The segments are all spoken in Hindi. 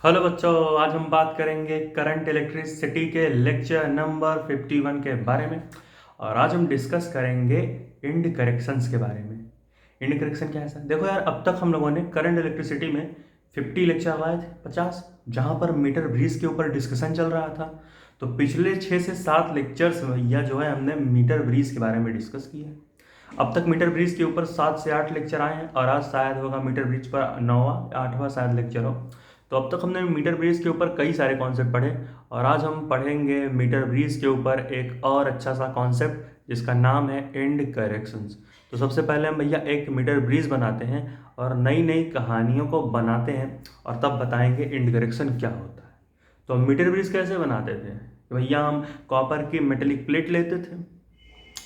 हेलो बच्चों, आज हम बात करेंगे करंट इलेक्ट्रिसिटी के लेक्चर नंबर 51 के बारे में। और आज हम डिस्कस करेंगे इंड करेक्शंस के बारे में। इंड करेक्शन क्या है सर? देखो यार, अब तक हम लोगों ने करंट इलेक्ट्रिसिटी में 50 लेक्चर लगाए थे, 50, जहाँ पर मीटर ब्रीज के ऊपर डिस्कशन चल रहा था। तो पिछले 6 से 7 लेक्चर्स भैया जो है हमने मीटर ब्रीज के बारे में डिस्कस किया है। अब तक मीटर ब्रिज के ऊपर 7 से 8 लेक्चर आए हैं और आज शायद होगा मीटर ब्रिज पर 9वां या 8वां शायद लेक्चर हो। तो अब तक हमने मीटर ब्रिज के ऊपर कई सारे कॉन्सेप्ट पढ़े और आज हम पढ़ेंगे मीटर ब्रिज के ऊपर एक और अच्छा सा कॉन्सेप्ट जिसका नाम है एंड करेक्शंस। तो सबसे पहले हम भैया एक मीटर ब्रिज बनाते हैं और नई नई कहानियों को बनाते हैं और तब बताएंगे एंड करेक्शन क्या होता है। तो हम मीटर ब्रिज कैसे बनाते थे कि भैया हम कॉपर की मेटेलिक प्लेट लेते थे,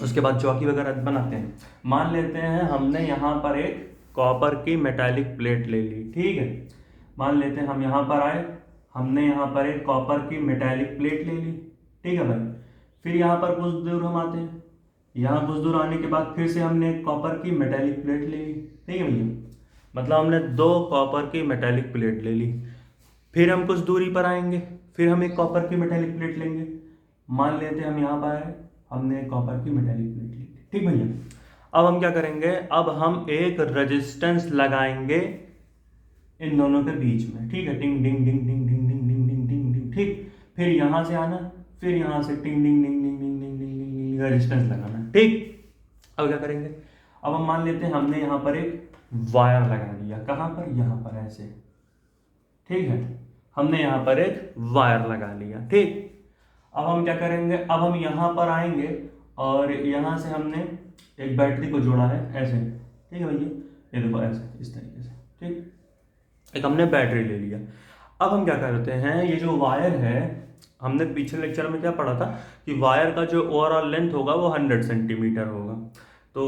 उसके बाद चौकी वगैरह बनाते हैं। मान लेते हैं हमने यहाँ पर एक कॉपर की मेटालिक प्लेट ले ली, ठीक है। मान लेते हैं हम यहाँ पर आए, हमने यहाँ पर एक कॉपर की मेटालिक प्लेट ले ली, ठीक है भाई। फिर यहाँ पर कुछ दूर हम आते हैं, यहाँ कुछ दूर आने के बाद फिर से हमने एक कॉपर की मेटालिक प्लेट ले ली, ठीक है भैया। मतलब हमने 2 कॉपर की मेटालिक प्लेट ले ली। फिर हम कुछ दूरी पर आएंगे, फिर हम एक कॉपर की मेटालिक प्लेट लेंगे। मान लेते हैं हम यहाँ पर आए, हमने कॉपर की मेटालिक प्लेट ली, ठीक भैया। अब हम क्या करेंगे, अब हम एक रेजिस्टेंस लगाएंगे इन दोनों के बीच में, ठीक है। टिंग डिंग डिंग डिंग डिंग डिंग डिंग डिंग डिंग डिंग, ठीक। फिर यहाँ से आना, फिर यहाँ से टिंग डिंग डिंग डिंग डिंग डिंग डिंग डिंग रेजिस्टेंस लगाना, ठीक। अब क्या करेंगे, अब हम मान लेते हैं हमने यहाँ पर एक वायर लगा दिया, कहाँ पर, यहाँ पर ऐसे, ठीक है। हमने यहाँ पर एक वायर लगा लिया, ठीक। अब हम क्या करेंगे, अब हम यहाँ पर आएंगे और यहाँ से हमने एक बैटरी को जोड़ा है ऐसे, ठीक है भैया। ये देखो ऐसे, इस तरीके से, ठीक। एक हमने बैटरी ले लिया। अब हम क्या करते हैं, ये जो वायर है, हमने पिछले लेक्चर में क्या पढ़ा था कि वायर का जो ओवरऑल लेंथ होगा वो 100 सेंटीमीटर होगा। तो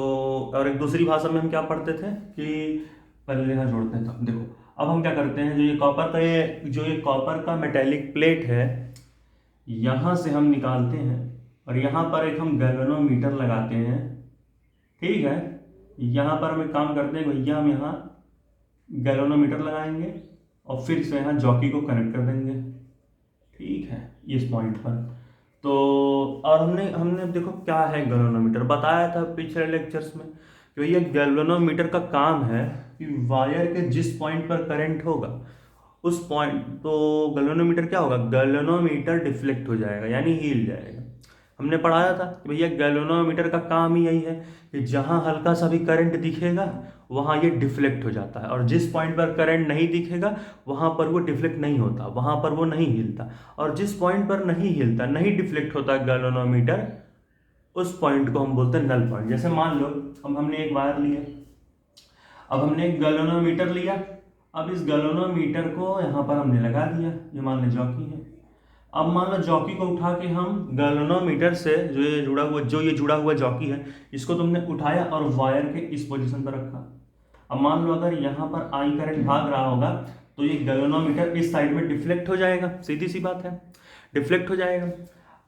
और एक दूसरी भाषा में हम क्या पढ़ते थे कि पहले यहाँ जोड़ते हैं। तो देखो, अब हम क्या करते हैं, जो ये कॉपर का मेटेलिक प्लेट है, यहाँ से हम निकालते हैं और यहाँ पर एक हम गैल्वेनोमीटर लगाते हैं, ठीक है। यहाँ पर हम एक काम करते हैं भैया, हम यहाँ गैल्वेनोमीटर लगाएंगे और फिर से यहाँ जॉकी को कनेक्ट कर देंगे, ठीक है, इस पॉइंट पर। तो और हमने हमने देखो क्या है गैल्वेनोमीटर, बताया था पिछले लेक्चर्स में कि भैया गैल्वेनोमीटर का काम है कि वायर के जिस पॉइंट पर करंट होगा उस पॉइंट, तो गैल्वेनोमीटर क्या होगा, गैल्वेनोमीटर डिफ्लेक्ट हो जाएगा यानी हिल जाएगा। हमने पढ़ाया था कि भैया गैल्वेनोमीटर का काम ही यही है कि जहाँ हल्का सा भी करंट दिखेगा वहाँ ये डिफ्लेक्ट हो जाता है, और जिस पॉइंट पर करंट नहीं दिखेगा वहाँ पर वो डिफ्लेक्ट नहीं होता, वहाँ पर वो नहीं हिलता। और जिस पॉइंट पर नहीं हिलता, नहीं डिफ्लेक्ट होता गैल्वेनोमीटर, उस पॉइंट को हम बोलते हैं नल पॉइंट। जैसे मान लो अब हमने एक वायर लिया, अब हमने एक गैल्वेनोमीटर लिया, अब इस गैल्वेनोमीटर को यहाँ पर हमने लगा दिया, ये मान लो जॉकी है। अब मान लो जॉकी को उठा के हम गैल्वेनोमीटर से जो ये जुड़ा हुआ जॉकी है, इसको तुमने उठाया और वायर के इस पोजीशन पर रखा। अब मान लो अगर यहाँ पर आई करंट भाग रहा होगा तो ये गैल्वेनोमीटर इस साइड में डिफ्लेक्ट हो जाएगा, सीधी सी बात है, डिफ्लेक्ट हो जाएगा।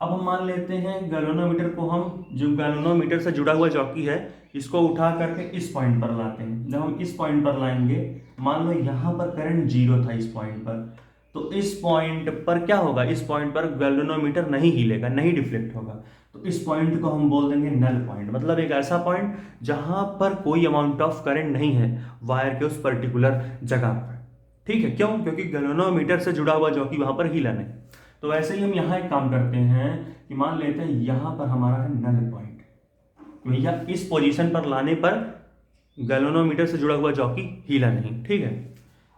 अब हम मान लेते हैं गैल्वेनोमीटर को, हम जो गैल्वेनोमीटर से जुड़ा हुआ जॉकी है इसको उठा करके इस पॉइंट पर लाते हैं। जब हम इस पॉइंट पर लाएंगे, मान लो यहाँ पर करंट 0 था इस पॉइंट पर, तो इस पॉइंट पर क्या होगा, इस पॉइंट पर गैल्वेनोमीटर नहीं हिलेगा, नहीं डिफ्लेक्ट होगा। तो इस पॉइंट को हम बोल देंगे नल पॉइंट, मतलब एक ऐसा पॉइंट जहां पर कोई अमाउंट ऑफ करंट नहीं है वायर के उस पर्टिकुलर जगह पर, ठीक है। क्यों? क्योंकि गैल्वेनोमीटर से जुड़ा हुआ जॉकी वहां पर हिला नहीं। तो वैसे ही हम यहाँ एक काम करते हैं कि मान लेते हैं यहाँ पर हमारा है नल पॉइंट, भैया इस पोजीशन पर लाने पर गैल्वेनोमीटर से जुड़ा हुआ जॉकी हिला नहीं, ठीक है।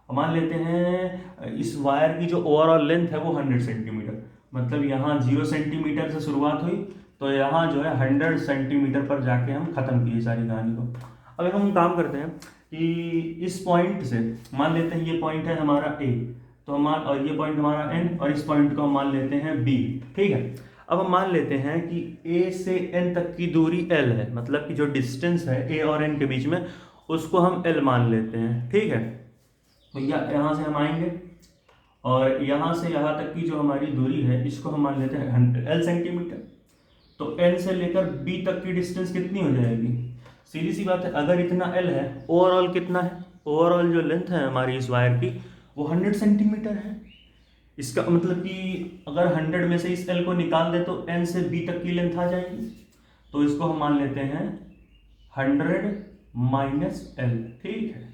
मान लेते हैं इस वायर की जो ओवरऑल लेंथ है वो 100 सेंटीमीटर, मतलब यहाँ 0 सेंटीमीटर से शुरुआत हुई तो यहाँ जो है 100 सेंटीमीटर पर जाके हम खत्म किए सारी कहानी को। अब एक हम काम करते हैं कि इस पॉइंट से मान लेते हैं ये पॉइंट है हमारा ए, तो हम और ये पॉइंट हमारा एन, और इस पॉइंट को हम मान लेते हैं बी, ठीक है। अब हम मान लेते हैं कि ए से एन तक की दूरी एल है, मतलब कि जो डिस्टेंस है ए और एन के बीच में उसको हम एल मान लेते हैं, ठीक है। तो यहाँ से हम आएंगे और यहाँ से यहाँ तक की जो हमारी दूरी है इसको हम मान लेते हैं एल सेंटीमीटर। तो एल से लेकर बी तक की डिस्टेंस कितनी हो जाएगी, सीधी सी बात है, अगर इतना एल है, ओवरऑल कितना है, ओवरऑल जो लेंथ है हमारी इस वायर की वो 100 सेंटीमीटर है, इसका मतलब कि अगर 100 में से इस L को निकाल दे तो N से B तक की लेंथ आ जाएगी। तो इसको हम मान लेते हैं 100 माइनस L, ठीक है।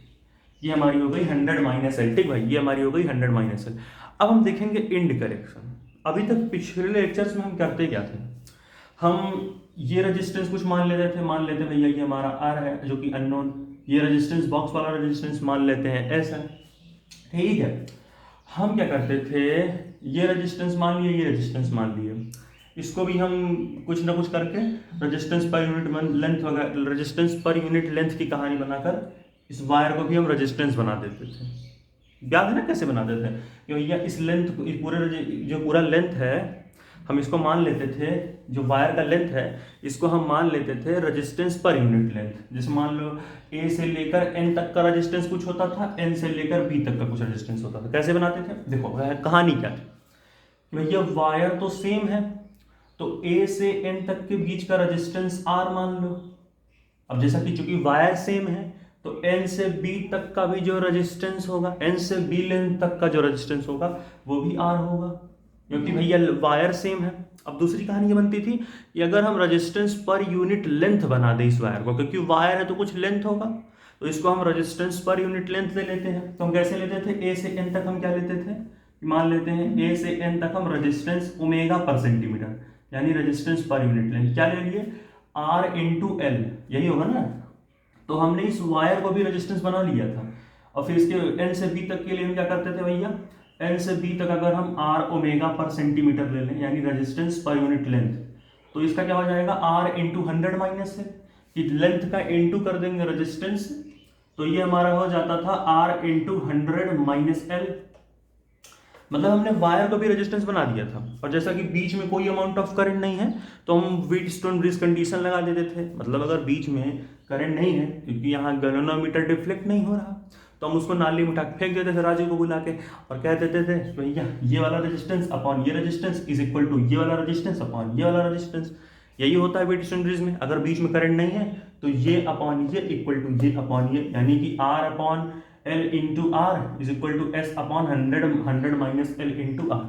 ये हमारी हो गई 100 माइनस L, ठीक भाई, ये हमारी हो गई 100 माइनस L। अब हम देखेंगे इंड करेक्शन। अभी तक पिछले लेक्चर्स में हम करते क्या थे, हम ये रेजिस्टेंस कुछ मान लेते थे, मान लेते भैया ये हमारा R है जो कि अननोन, ये रेजिस्टेंस बॉक्स वाला रेजिस्टेंस मान लेते हैं S है, ठीक है। हम क्या करते थे, ये रेजिस्टेंस मान लिए, ये रेजिस्टेंस मान लिए, इसको भी हम कुछ ना कुछ करके रेजिस्टेंस पर यूनिट लेंथ वगैरह, रेजिस्टेंस पर यूनिट लेंथ की कहानी बनाकर इस वायर को भी हम रेजिस्टेंस बना देते थे। याद है ना कैसे बनाते थे कि भैया इस लेंथ को, इस पूरे जो पूरा लेंथ है हम इसको मान लेते थे, जो वायर का लेंथ है इसको हम मान लेते थे रेजिस्टेंस पर यूनिट लेंथ। जैसे मान लो ए से लेकर एन तक का रेजिस्टेंस कुछ होता था, एन से लेकर बी तक का कुछ रेजिस्टेंस होता था। कैसे बनाते थे, देखो कहानी क्या थी, भैया वायर तो सेम है, तो ए से एन तक के बीच का रेजिस्टेंस आर मान लो। अब जैसा कि चूंकि वायर सेम है तो एन से बी तक का भी जो रेजिस्टेंस होगा, एन से बी लेंथ तक का जो रेजिस्टेंस होगा वो भी आर होगा, क्योंकि भैया वायर सेम है। अब दूसरी कहानी ये बनती थी कि अगर हम रेजिस्टेंस पर यूनिट लेंथ बना दें इस वायर को, क्योंकि वायर है तो कुछ लेंथ होगा, तो इसको हम रेजिस्टेंस पर यूनिट लेंथ ले लेते हैं। तो हम कैसे लेते थे, ए से एन तक हम क्या लेते थे, मान लेते हैं ए से एन तक हम रेजिस्टेंस ओमेगा पर सेंटीमीटर, यानी रेजिस्टेंस पर यूनिट लेंथ क्या ले लिए, आर इंटू एल, यही होगा ना। तो हमने इस वायर को भी रेजिस्टेंस बना लिया था, और फिर इसके एन से बी तक के लिए हम क्या करते थे भैया, एन से बी तक अगर हम आर ओमेगा पर सेंटीमीटर ले लें, यानी रेजिस्टेंस पर यूनिट लेंथ, तो इसका क्या हो जाएगा, आर इंटू 100 माइनस है कि लेंथ का इंटू कर देंगे रेजिस्टेंस, तो ये हमारा हो जाता था आर इंटू 100 माइनस एल। मतलब हमने वायर को भी रेजिस्टेंस बना दिया था, और जैसा कि बीच में कोई अमाउंट ऑफ करंट नहीं है तो हम व्हीटस्टोन ब्रिज कंडीशन लगा देते थे। मतलब अगर बीच में करंट नहीं है क्योंकि यहाँ गैल्वेनोमीटर डिफ्लेक्ट नहीं हो रहा, तो हम उसको नाली में उठा के फेंक देते थे राजू को बुला के, और कह देते थे भैया ये वाला रेजिस्टेंस अपॉन ये रेजिस्टेंस इज इक्वल टू ये वाला रेजिस्टेंस अपॉन ये वाला रेजिस्टेंस। यही होता है व्हीटस्टोन ब्रिज में, अगर बीच में करंट नहीं है तो ये अपॉन ये इक्वल टू ये अपॉन ये, यानी कि R upon L into R is equal to S upon 100 minus L into R,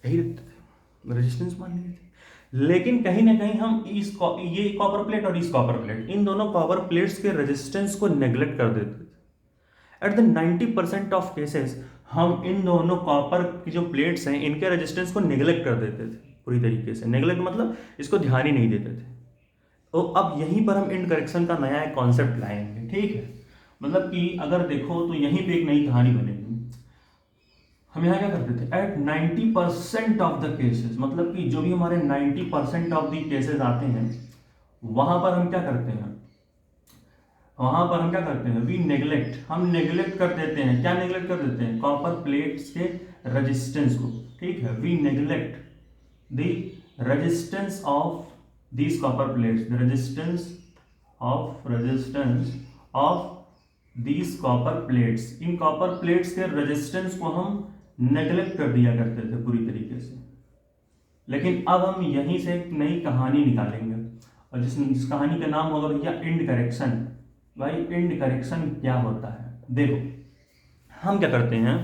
यही रखते थे, रेजिस्टेंस मान लिए थे। लेकिन कहीं ना कहीं हम ये कॉपर प्लेट और इस कॉपर प्लेट, इन दोनों कॉपर प्लेट्स के रेजिस्टेंस को नेग्लेक्ट कर देते थे। एट द 90% ऑफ केसेस हम इन दोनों कॉपर की जो प्लेट्स हैं इनके रेजिस्टेंस को नेग्लेक्ट कर देते थे पूरी तरीके से। नेग्लेक्ट मतलब इसको ध्यान ही नहीं देते थे। तो अब यहीं पर हम इंड करेक्शन का नया एक कॉन्सेप्ट लाएंगे, ठीक है। मतलब कि अगर देखो तो यहीं पे एक नई कहानी बनेगी। हम यहाँ क्या करते थे, एट 90% ऑफ द केसेस, मतलब कि जो भी हमारे 90% ऑफ द केसेस आते हैं वहां पर हम क्या करते हैं, वी नेग्लेक्ट, हम नेग्लेक्ट कर देते हैं। क्या नेग्लेक्ट कर देते हैं, कॉपर प्लेट्स के रेजिस्टेंस को, ठीक है। We neglect the resistance of these copper plates, the resistance of these copper plates, इन copper plates के रेजिस्टेंस को हम नेग्लेक्ट कर दिया करते थे पूरी तरीके से। लेकिन अब हम यहीं से एक नई कहानी निकालेंगे, और जिस कहानी का नाम होगा भैया इंड करेक्शन। भाई इंड करेक्शन क्या होता है, देखो हम क्या करते हैं,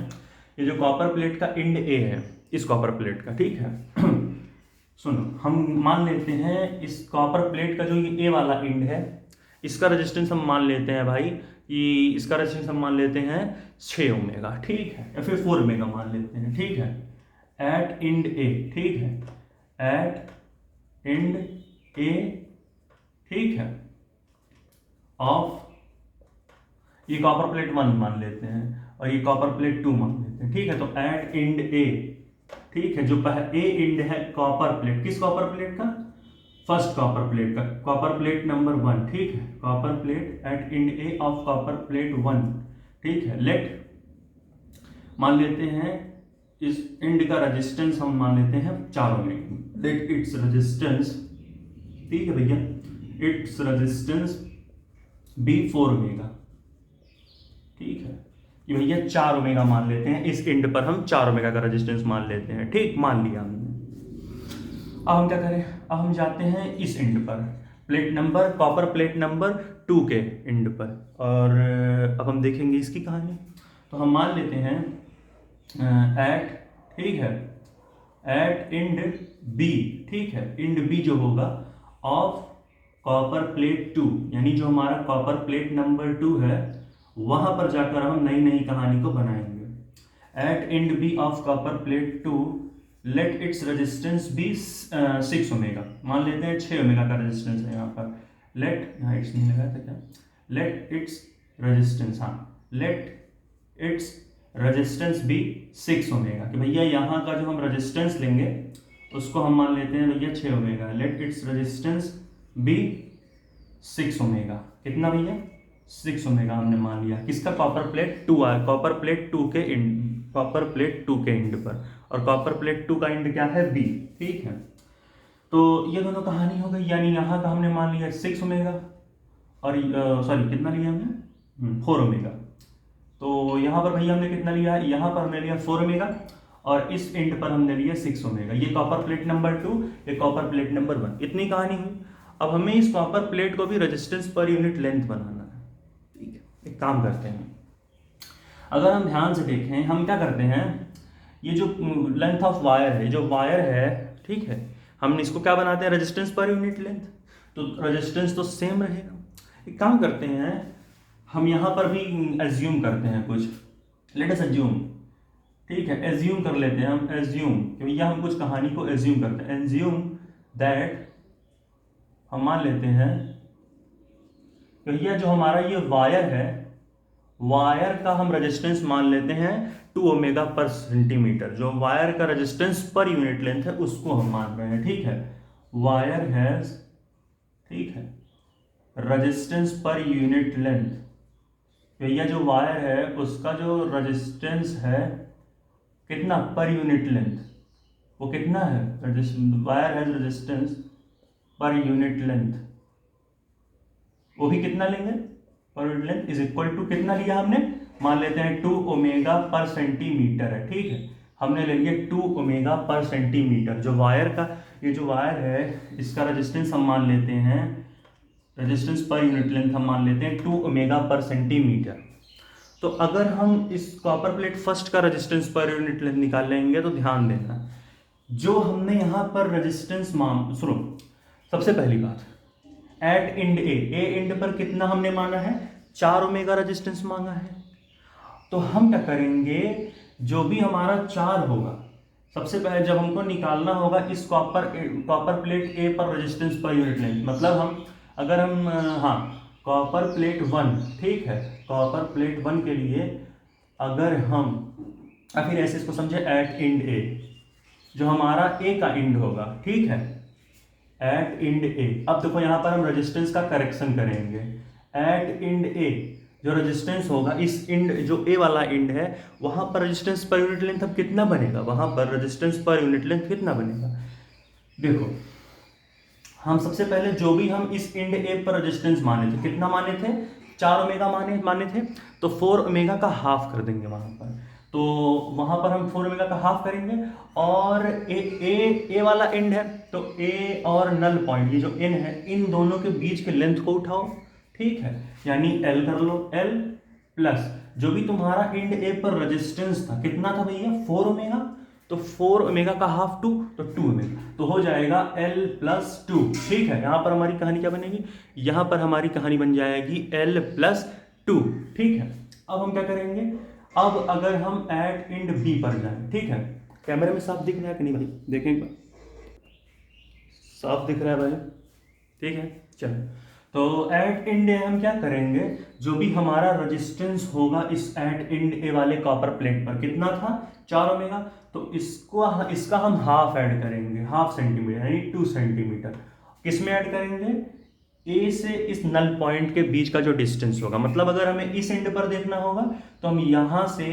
ये जो कॉपर प्लेट का इंड ए है, इस कॉपर प्लेट का, ठीक है सुनो, हम मान लेते हैं इस कॉपर प्लेट का जो ये ए वाला एंड है, इसका रेजिस्टेंस हम मान लेते हैं भाई कि इसका रेजिस्टेंस हम मान लेते हैं 6 ओमेगा, ठीक है, या फिर 4 ओमेगा मान लेते हैं, ठीक है। एट इंड ए, ठीक है, एट इंड ए, ठीक है, ऑफ ये कॉपर प्लेट 1 मान लेते हैं और ये कॉपर प्लेट 2 मान लेते हैं, ठीक है। तो एट इंड ए, ठीक है, जो ए इंड है कॉपर प्लेट, किस कॉपर प्लेट का, फर्स्ट कॉपर प्लेट का, कॉपर प्लेट नंबर 1, ठीक है, copper plate at end A of copper plate 1, ठीक है। लेट मान लेते हैं इस इंड का रेजिस्टेंस हम मान लेते हैं 4 ओमेगा, लेट इट्स रेजिस्टेंस, ठीक है भैया, इट्स रेजिस्टेंस बी 4 ओमेगा, ठीक है, कि भैया 4 ओमेगा मान लेते हैं, इस इंड पर हम 4 ओमेगा का रेजिस्टेंस मान लेते हैं, ठीक, मान लिया हमने। अब हम क्या करें, अब हम जाते हैं इस इंड पर, plate number, copper plate number 2 के इंड पर, और अब हम देखेंगे इसकी कहानी। तो हम मान लेते हैं एट ठीक है, एट इंड बी, ठीक है, इंड बी जो होगा ऑफ कॉपर प्लेट 2, यानी जो हमारा कॉपर प्लेट नंबर 2 है वहां पर जाकर हम नई नई कहानी को बनाएंगे। At end B of copper plate 2 let its resistance be 6 omega, मान लेते हैं 6 ओमेगा का रेजिस्टेंस है यहाँ पर। लेट, यहाँ इट्स नहीं लगाया था क्या, लेट इट्स रेजिस्टेंस, हाँ, let its resistance be 6 omega, कि भैया यहाँ का जो हम रेजिस्टेंस लेंगे उसको हम मान लेते हैं भैया 6 omega. Let its resistance be 6 omega, कितना भैया 6 ओमेगा हमने मान लिया। किसका, कॉपर प्लेट 2 आया, कॉपर प्लेट 2 के इंड, कॉपर प्लेट 2 के इंड पर, और कॉपर प्लेट 2 का इंड क्या है, बी, ठीक है। तो ये दोनों कहानी हो गई, यानी यहाँ का हमने मान लिया 6 ओमेगा, और सॉरी कितना लिया हमने, 4 ओमेगा। तो यहाँ पर भैया हमने कितना लिया, यहाँ पर हमने लिया 4 ओमेगा, और इस एंड पर हमने लिया 6 ओमेगा। ये कॉपर प्लेट नंबर 2, ये कॉपर प्लेट नंबर 1, इतनी कहानी हुई। अब हमें इस कॉपर प्लेट को भी रेजिस्टेंस पर यूनिट लेंथ बनाना है, ठीक है। एक काम करते हैं, अगर हम ध्यान से देखें, हम क्या करते हैं, ये जो लेंथ ऑफ वायर है, जो वायर है, ठीक है, हम इसको क्या बनाते हैं, रेजिस्टेंस पर यूनिट लेंथ, तो रेजिस्टेंस तो सेम रहेगा। एक काम करते हैं, हम यहाँ पर भी एज्यूम करते हैं कुछ, लेट अस एज्यूम, ठीक है, एज्यूम कर लेते हैं हम, एज्यूम कि भैया हम कुछ कहानी को एज्यूम करते हैं। एज्यूम दैट, हम मान लेते हैं भैया जो हमारा ये वायर है, वायर का हम रेजिस्टेंस मान लेते हैं 2 ओमेगा पर सेंटीमीटर। जो वायर का रेजिस्टेंस पर यूनिट लेंथ है उसको हम मान रहे हैं, ठीक है। वायर हैज, ठीक है, रेजिस्टेंस पर यूनिट लेंथ, भैया जो वायर है उसका जो रेजिस्टेंस है कितना, पर यूनिट लेंथ, वो कितना है, wire has resistance per unit length, वो भी कितना लेंगे, per unit length is equal to, कितना लिया हमने, मान लेते हैं 2 ओमेगा पर सेंटीमीटर है, ठीक है। हमने ले लिया 2 ओमेगा पर सेंटीमीटर। जो वायर का, ये जो वायर है इसका रेजिस्टेंस हम मान लेते हैं, रेजिस्टेंस पर यूनिट लेंथ हम मान लेते हैं 2 ओमेगा पर सेंटीमीटर। तो अगर हम इस कॉपर प्लेट फर्स्ट का रेजिस्टेंस पर यूनिट लेंथ निकाल लेंगे तो ध्यान देना, जो हमने यहाँ पर रेजिस्टेंस मान, सुनो, सबसे पहली बात, एट इंड ए इंड पर कितना हमने माना है, 4 ओमेगा रेजिस्टेंस मांगा है। तो हम क्या करेंगे, जो भी हमारा 4 होगा, सबसे पहले जब हमको निकालना होगा इस कॉपर प्लेट ए पर रेजिस्टेंस पर यूनिट लेंथ, मतलब हम अगर हम, हाँ, कॉपर प्लेट 1, ठीक है, कॉपर प्लेट 1 के लिए अगर हम, या फिर ऐसे इसको समझे, एट इंड ए, जो हमारा ए का इंड होगा, ठीक है, एट इंड ए। अब देखो यहाँ पर हम रेजिस्टेंस का करेक्शन करेंगे। एट इंड ए जो रेजिस्टेंस होगा, इस इंड, जो ए वाला इंड है, वहां पर रेजिस्टेंस पर यूनिट लेंथ अब कितना बनेगा, वहां पर रेजिस्टेंस पर यूनिट लेंथ कितना बनेगा, देखो हम सबसे पहले जो भी हम इस इंड ए पर रेजिस्टेंस माने थे, कितना माने थे, 4 ओमेगा माने थे, तो 4 ओमेगा का हाफ कर देंगे वहां पर। तो वहां पर हम 4 ओमेगा का हाफ करेंगे, और ए वाला एंड है, तो ए और नल पॉइंट, ये जो एन है, इन दोनों के बीच के लेंथ को उठाओ, ठीक है, यानी एल कर लो, एल प्लस जो भी तुम्हारा इंड ए पर रेजिस्टेंस था, कितना था भैया, 4 ओमेगा, तो 4 ओमेगा का हाफ 2, तो 2 ओमेगा, तो हो जाएगा एल प्लस 2, ठीक है। यहां पर हमारी कहानी क्या बनेगी, यहां पर हमारी कहानी बन जाएगी एल प्लस 2, ठीक है। अब हम क्या करेंगे, अब अगर हम एट इंड बी पर जाएं, ठीक है, कैमरे में साफ दिख रहा है कि नहीं भाई, देखें एक बार, साफ दिख रहा है भाई, ठीक है, चलो। तो एट इंड ए हम क्या करेंगे, जो भी हमारा रेजिस्टेंस होगा इस एट इंड ए वाले कॉपर प्लेट पर, कितना था, 4 ओमेगा, तो इसका हम हाफ ऐड करेंगे, हाफ सेंटीमीटर, यानी 2 सेंटीमीटर। किस में ऐड करेंगे, ए से इस नल पॉइंट के बीच का जो डिस्टेंस होगा, मतलब अगर हमें इस एंड पर देखना होगा तो हम यहां से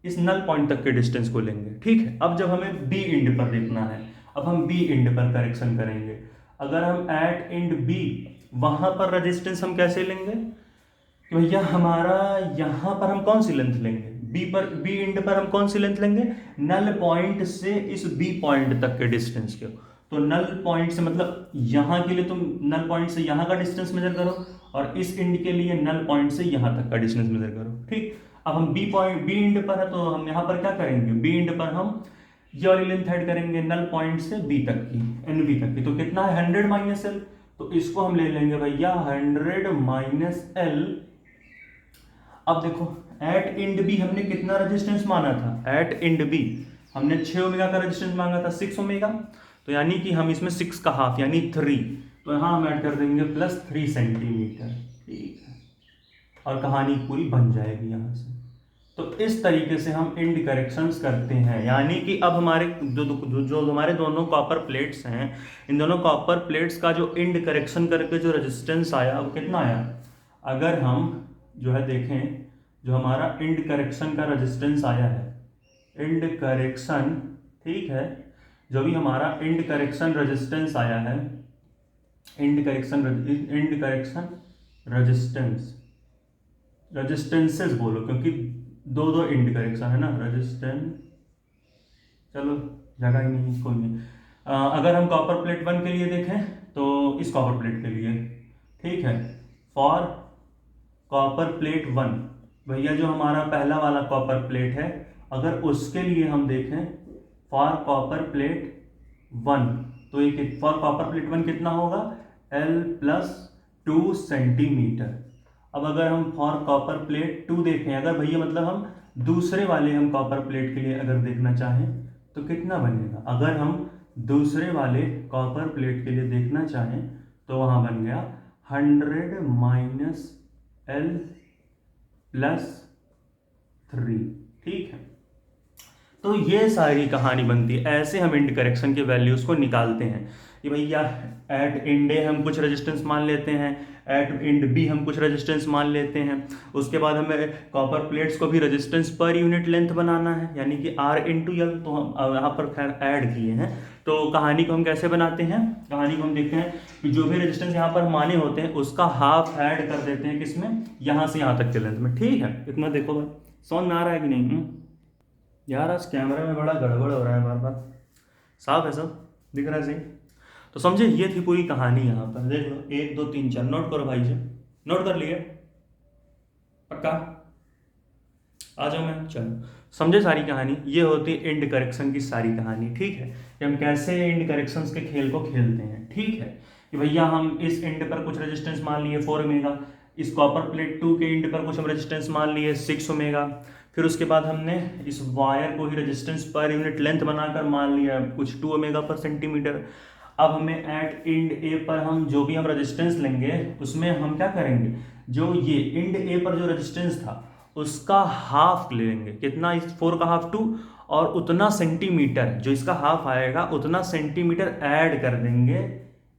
इस नल पॉइंट तक के डिस्टेंस को लेंगे, ठीक है। अब जब हमें बी एंड पर देखना है, अब हम बी एंड पर करेक्शन करेंगे। अगर हम एट एंड बी, वहां पर रेजिस्टेंस हम कैसे लेंगे कि भैया हमारा यहां पर हम कौन सी लेंथ लेंगे, बी एंड पर हम कौन सी लेंथ लेंगे, नल पॉइंट से इस बी पॉइंट तक के डिस्टेंस के। तो नल पॉइंट से मतलब यहां के लिए तुम नल पॉइंट से यहां का डिस्टेंस मेजर करो, और इस एंड के लिए नल पॉइंट से यहां तक का डिस्टेंस मेजर करो, ठीक। अब हम बी एंड पर है, तो हम यहां पर क्या करेंगे, बी एंड पर हम ये वाली लेंथ ऐड करेंगे नल पॉइंट से बी तक की, एन बी तक की, तो कितना है 100 माइनस एल, तो इसको हम ले लेंगे भैया 100 माइनस एल। अब देखो एट इंड बी हमने कितना रेजिस्टेंस माना था, एट इंड बी हमने 6 ओमेगा का रेजिस्टेंस मांगा था, 6 ओमेगा, तो यानी कि हम इसमें 6 का हाफ यानी 3, तो यहाँ हम ऐड कर देंगे प्लस 3 सेंटीमीटर, ठीक है, और कहानी पूरी बन जाएगी यहाँ से। तो इस तरीके से हम इंड करेक्शंस करते हैं, यानी कि अब हमारे जो हमारे दोनों कॉपर प्लेट्स हैं, इन दोनों कॉपर प्लेट्स का जो इंड करेक्शन करके जो रेजिस्टेंस आया वो कितना आया, अगर हम जो है देखें, जो हमारा इंड करेक्शन का रेजिस्टेंस आया है, इंड करेक्शन, ठीक है, जो भी हमारा इंड करेक्शन रेजिस्टेंस आया है, इंड करेक्शन रेजिस्टेंस, रेजिस्टेंसेस बोलो क्योंकि दो दो इंड करेक्शन है ना, रेजिस्टेंस, चलो जगह ही नहीं, कोई नहीं। अगर हम कॉपर प्लेट 1 के लिए देखें तो इस कॉपर प्लेट के लिए, ठीक है, फॉर कॉपर प्लेट 1, भैया जो हमारा पहला वाला कॉपर प्लेट है, अगर उसके लिए हम देखें फॉर कॉपर प्लेट 1, तो ये फॉर कॉपर प्लेट 1 कितना होगा, L प्लस 2 सेंटीमीटर। अब अगर हम फॉर कॉपर प्लेट 2 देखें, अगर भैया मतलब हम दूसरे वाले हम कॉपर प्लेट के लिए अगर देखना चाहें तो कितना बनेगा, अगर हम दूसरे वाले कॉपर प्लेट के लिए देखना चाहें तो वहाँ बन गया 100 माइनस एल प्लस 3, ठीक है। तो ये सारी कहानी बनती है, ऐसे हम इंड करेक्शन के वैल्यूज़ को निकालते हैं कि भैया एट इंड ए हम कुछ रेजिस्टेंस मान लेते हैं, एट इंड बी हम कुछ रेजिस्टेंस मान लेते हैं, उसके बाद हमें कॉपर प्लेट्स को भी रेजिस्टेंस पर यूनिट लेंथ बनाना है, यानी कि R इंटू एल, तो हम यहाँ पर खैर ऐड किए हैं। तो कहानी को हम कैसे बनाते हैं, कहानी को हम देखते हैं कि जो भी रेजिस्टेंस यहाँ पर माने होते हैं उसका हाफ ऐड कर देते हैं किसमें, यहाँ से यहाँ तक के लेंथ में, ठीक है। इतना देखो भाई समझ में आ रहा है कि नहीं? यार आज कैमरे में बड़ा गड़बड़ हो रहा है बार बार, साफ है सब दिख रहा है सही? तो समझे ये थी पूरी कहानी। यहाँ पर देख लो 1 2 3 4, नोट करो भाई जी, नोट कर लिए पक्का? आ जाओ मैं, चलो समझे सारी कहानी। ये होती है इंड करेक्शन की सारी कहानी, ठीक है, कि हम कैसे इंड करेक्शंस के खेल को खेलते हैं, ठीक है। कि भैया हम इस इंड पर कुछ रेजिस्टेंस मान लिए 4 ओमेगा, इस कॉपर प्लेट 2 के इंड पर कुछ हम रेजिस्टेंस मान लिए 6 ओमेगा, फिर उसके बाद हमने इस वायर को ही रेजिस्टेंस पर यूनिट लेंथ बनाकर मान लिया कुछ 2 ओमेगा पर सेंटीमीटर। अब हमें एट इंड ए पर हम जो भी हम रेजिस्टेंस लेंगे उसमें हम क्या करेंगे, जो ये इंड ए पर जो रेजिस्टेंस था उसका हाफ ले लेंगे, कितना, इस 4 का हाफ 2, और उतना सेंटीमीटर जो इसका हाफ आएगा उतना सेंटीमीटर ऐड कर देंगे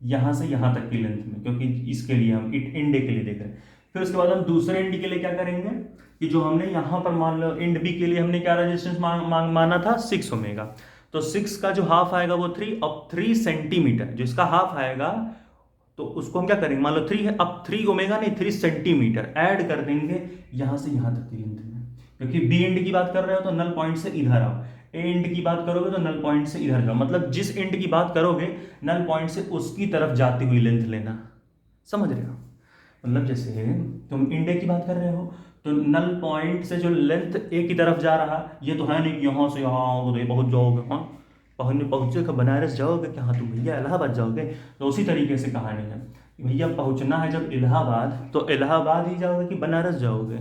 यहाँ से यहाँ तक की लेंथ में, क्योंकि इसके लिए हम इंड ए के लिए देख रहे हैं। फिर उसके बाद हम दूसरे इंड के लिए क्या करेंगे कि जो हमने यहाँ पर मान लो इंड बी के लिए हमने क्या रेजिस्टेंस माना था 6 ओमेगा, तो 6 का जो हाफ आएगा वो 3, अब 3 सेंटीमीटर जो इसका हाफ आएगा तो उसको हम क्या करेंगे, मान लो 3 है, अब 3 ओमेगा नहीं 3 सेंटीमीटर ऐड कर देंगे यहाँ से यहाँ तक की लेंथ में, क्योंकि बी इंड की बात कर रहे हो तो नल पॉइंट से इधर आओ, ए इंड की बात करोगे तो नल पॉइंट से इधर जाओ, मतलब जिस इंड की बात करोगे नल पॉइंट से उसकी तरफ जाती हुई लेंथ लेना, समझ रहे हो? मतलब जैसे तुम इंड ए की बात कर रहे हो तो नल पॉइंट से जो लेंथ ए की तरफ जा रहा, ये तो है नहीं कि यहाँ से यहाँ आओगे तो पहुँच जाओगे, हाँ पहुँचे बनारस जाओगे क्या, हाँ तुम भैया इलाहाबाद जाओगे, तो उसी तरीके से कहानी है कि भैया पहुँचना है जब इलाहाबाद तो इलाहाबाद ही जाओगे कि बनारस जाओगे,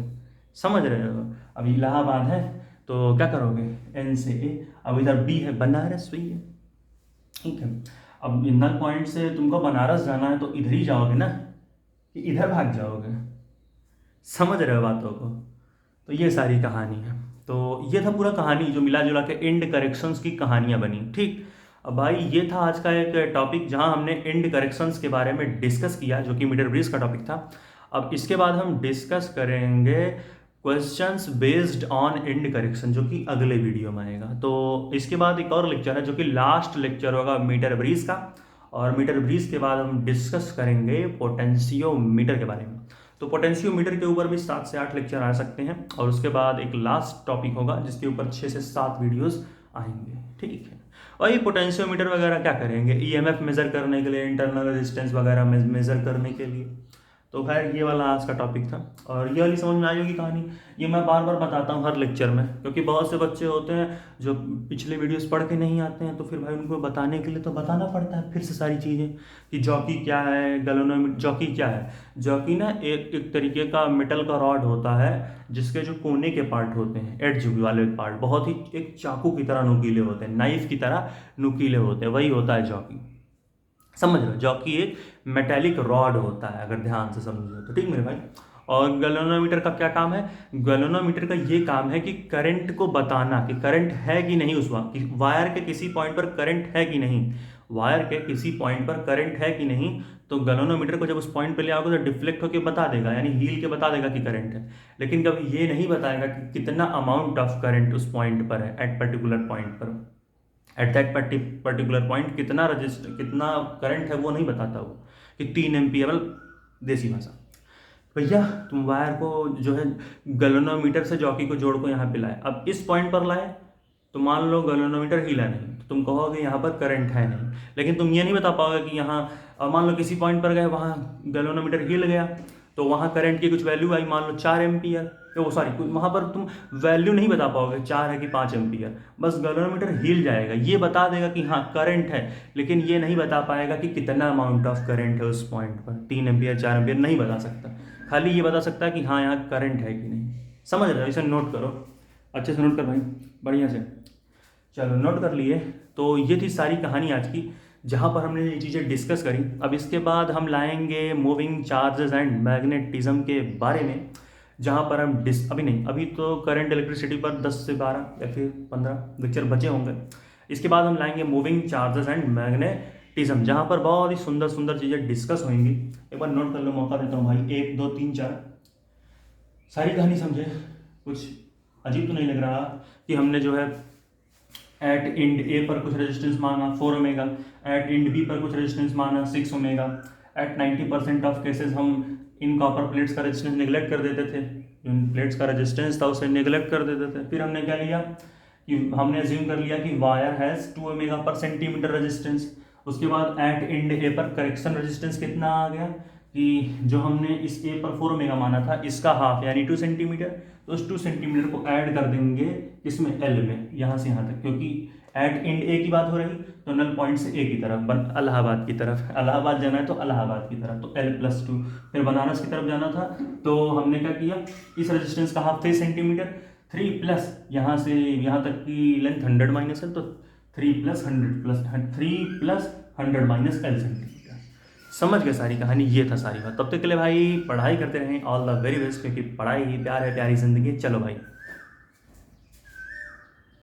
समझ रहे हो? अब इलाहाबाद है तो क्या करोगे, एन से ए, अब इधर बी है बनारस, वही है, ठीक है। अब नल पॉइंट से तुमको बनारस जाना है तो इधर ही जाओगे ना कि इधर भाग जाओगे, समझ रहे हो बातों को? तो ये सारी कहानी है। तो ये था पूरा कहानी जो मिला जुला के इंड करेक्शंस की कहानियाँ बनी, ठीक। अब भाई ये था आज का एक टॉपिक जहाँ हमने इंड करेक्शंस के बारे में डिस्कस किया, जो कि मीटर ब्रिज का टॉपिक था। अब इसके बाद हम डिस्कस करेंगे questions based on end correction, जो कि अगले वीडियो में आएगा। तो इसके बाद एक और लेक्चर है जो कि लास्ट लेक्चर होगा मीटर ब्रिज का, और मीटर ब्रिज के बाद हम डिस्कस करेंगे पोटेंशियोमीटर के बारे में। तो पोटेंशियोमीटर के ऊपर भी 7 से 8 लेक्चर आ सकते हैं, और उसके बाद एक लास्ट टॉपिक होगा जिसके ऊपर 6 से 7 वीडियोस आएंगे, ठीक है। और ये पोटेंशियोमीटर वगैरह क्या करेंगे, ईएमएफ मेजर करने के लिए, इंटरनल रेजिस्टेंस वगैरह मेजर करने के लिए, तो खैर ये वाला आज का टॉपिक था, और ये वाली समझ में आई होगी कहानी। ये मैं बार बार बताता हूँ हर लेक्चर में, क्योंकि बहुत से बच्चे होते हैं जो पिछले वीडियोस पढ़ के नहीं आते हैं, तो फिर भाई उनको बताने के लिए तो बताना पड़ता है फिर से सारी चीज़ें कि जॉकी क्या है, गैल्वेनोमीटर। जॉकी क्या है? जॉकी ना एक तरीके का मेटल का रॉड होता है, जिसके जो कोने के पार्ट होते हैं, एड्ज वाले पार्ट, बहुत ही एक चाकू की तरह नुकीले होते हैं, नाइफ की तरह नुकीले होते हैं, वही होता है जॉकी। समझ लो, जॉकी एक मेटेलिक रॉड होता है, अगर ध्यान से समझो तो, ठीक मेरे भाई। और गैल्वेनोमीटर का क्या काम है? गैल्वेनोमीटर का ये काम है कि करंट को बताना कि करंट है कि नहीं, उस वायर के किसी पॉइंट पर करंट है कि नहीं, वायर के किसी पॉइंट पर करंट है कि नहीं। तो गैल्वेनोमीटर को जब उस पॉइंट पे ले आओगे तो डिफ्लेक्ट होकर बता देगा, यानी हील के बता देगा कि करंट है, लेकिन कभी ये नहीं बताएगा कि कितना अमाउंट ऑफ करंट उस पॉइंट पर है, एट पर्टिकुलर पॉइंट पर, एट दैट पर्टिकुलर पॉइंट कितना कितना करंट है वो नहीं बताता वो, कि 3 एम्पियर। देसी भाषा, भैया तुम वायर को जो है गैल्वेनोमीटर से जॉकी को जोड़ को यहाँ पे लाए, अब इस पॉइंट पर लाए तो मान लो गैल्वेनोमीटर हिला नहीं, तो तुम कहोगे यहाँ पर करंट है नहीं, लेकिन तुम ये नहीं बता पाओगे कि यहाँ, मान लो किसी पॉइंट पर गए, वहाँ गैल्वेनोमीटर हिल गया, तो वहाँ करंट की कुछ वैल्यू आई, मान लो 4 एम्पियर, वो सॉरी, वहाँ पर तुम वैल्यू नहीं बता पाओगे 4 है कि 5 एम्पियर, बस गैल्वेनोमीटर हिल जाएगा, ये बता देगा कि हाँ करंट है, लेकिन ये नहीं बता पाएगा कि कितना अमाउंट ऑफ करंट है उस पॉइंट पर, 3 एम्पियर 4 एम्पियर नहीं बता सकता, खाली ये बता सकता है कि हाँ यहाँ करंट है कि नहीं। समझ रहे हो? इसे नोट करो, अच्छे से नोट कर भाई, बढ़िया से। चलो नोट कर लिए। तो ये थी सारी कहानी आज की, जहाँ पर हमने ये चीज़ें डिस्कस करी। अब इसके बाद हम लाएंगे मूविंग चार्जेस एंड मैग्नेटिज्म के बारे में, जहाँ पर हम अभी नहीं, अभी तो करंट इलेक्ट्रिसिटी पर 10 से 12 या फिर 15 लेक्चर बचे होंगे। इसके बाद हम लाएंगे मूविंग चार्जेस एंड मैग्नेटिज्म, जहाँ पर बहुत ही सुंदर सुंदर चीज़ें डिस्कस होंगी। एक बार नोट कर लो, मौका देता हूँ भाई, 1 2 3 4 सारी कहानी समझे। कुछ अजीब तो नहीं लग रहा कि हमने जो है एट इंड ए पर कुछ रेजिस्टेंस माना 4 ओमेगा, एट इंड बी पर कुछ रेजिस्टेंस माना 6 ओमेगा, एट 90% ऑफ केसेस हम इन कॉपर प्लेट्स का रेजिस्टेंस निगलेक्ट कर देते थे, इन प्लेट्स का रेजिस्टेंस था उसे निगलेक्ट कर देते थे। फिर हमने क्या लिया कि हमने अज्यूम कर लिया कि वायर हैज़ 2 ओमेगा पर सेंटीमीटर रेजिस्टेंस। उसके बाद एट इंड ए पर करेक्शन रेजिस्टेंस कितना आ गया कि जो हमने इस ए पर 4 ओमेगा माना था, इसका हाफ यानी 2 सेंटीमीटर, तो उस 2 सेंटीमीटर को ऐड कर देंगे इसमें एल में, यहाँ से यहाँ तक, क्योंकि एट इंड ए की बात हो रही, तो नल पॉइंट से ए की तरफ, इलाहाबाद की तरफ, इलाहाबाद जाना है तो इलाहाबाद की तरफ, तो L+2। फिर बनारस की तरफ जाना था, तो हमने क्या किया, इस रेजिस्टेंस का हाफ 3 सेंटीमीटर, 3 प्लस यहाँ से यहाँ तक की लेंथ 100 माइनस है, तो 3 प्लस 100 माइनस L सेंटीमीटर। समझ गए सारी कहानी, ये था सारी बात। तब तक के लिए भाई पढ़ाई करते रहें, ऑल द वेरी बेस्ट, क्योंकि पढ़ाई ही प्यार है, प्यारी जिंदगी। चलो भाई।